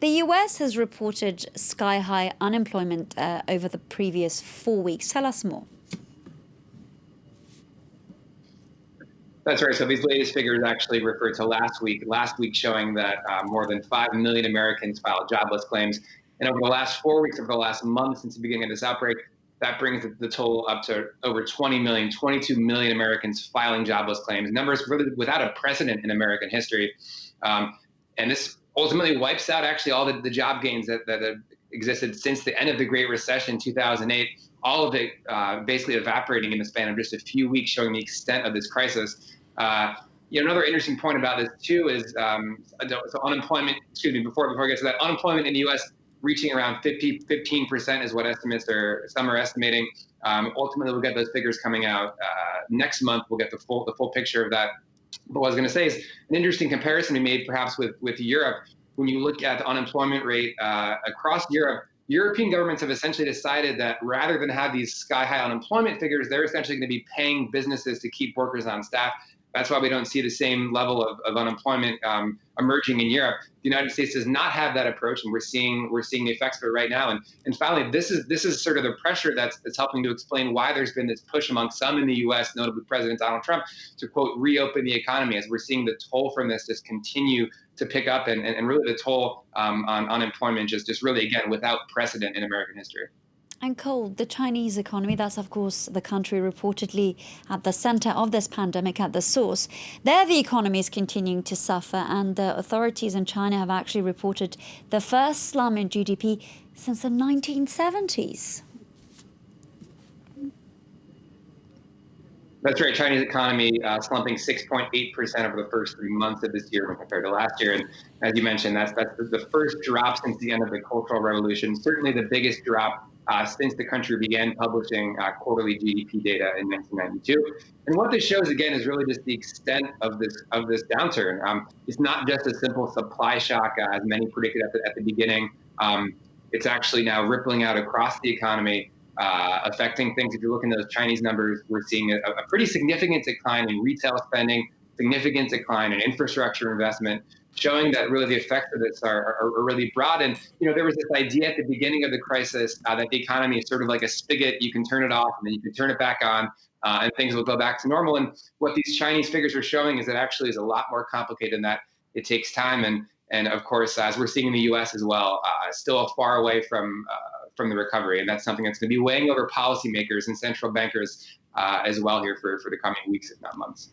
The US has reported sky-high unemployment over the previous 4 weeks. Tell us more. That's right. So these latest figures actually refer to last week showing that more than 5 million Americans filed jobless claims. And over the last 4 weeks, over the last month since the beginning of this outbreak, that brings the total up to over 20 million, 22 million Americans filing jobless claims. Numbers really without a precedent in American history. And this ultimately wipes out actually all the job gains that have existed since the end of the Great Recession, 2008. All of it basically evaporating in the span of just a few weeks, showing the extent of this crisis. Uh, Another interesting point about this too is so unemployment. Excuse me. Before I get to that, unemployment in the U.S. reaching around 15% is what some are estimating. Ultimately, we'll get those figures coming out next month. We'll get the full picture of that. But what I was going to say is an interesting comparison we made perhaps with Europe. When you look at the unemployment rate across Europe, European governments have essentially decided that rather than have these sky-high unemployment figures, they're essentially going to be paying businesses to keep workers on staff. That's why we don't see the same level of unemployment emerging in Europe. The United States does not have that approach, and we're seeing the effects of it right now. And finally, this is sort of the pressure that's helping to explain why there's been this push among some in the U.S., notably President Donald Trump, to quote reopen the economy, as we're seeing the toll from this just continue to pick up, and really the toll on unemployment just really again without precedent in American history. And Cole, the Chinese economy, that's of course the country reportedly at the center of this pandemic, at the source. There, the economy is continuing to suffer, and the authorities in China have actually reported the first slump in GDP since the 1970s. That's right. Chinese economy slumping 6.8% over the first 3 months of this year when compared to last year. And as you mentioned, that's the first drop since the end of the Cultural Revolution. Certainly the biggest drop since the country began publishing quarterly GDP data in 1992. And what this shows again is really just the extent of this downturn. It's not just a simple supply shock as many predicted at the beginning. It's actually now rippling out across the economy. Affecting things. If you look in those Chinese numbers, we're seeing a pretty significant decline in retail spending, significant decline in infrastructure investment, showing that really the effects of this are really broad. And there was this idea at the beginning of the crisis that the economy is sort of like a spigot. You can turn it off and then you can turn it back on, and things will go back to normal. And what these Chinese figures are showing is that actually is a lot more complicated than that. It takes time, and of course, as we're seeing in the U.S. as well, still far away from the recovery. And that's something that's going to be weighing over policymakers and central bankers as well here for the coming weeks, if not months.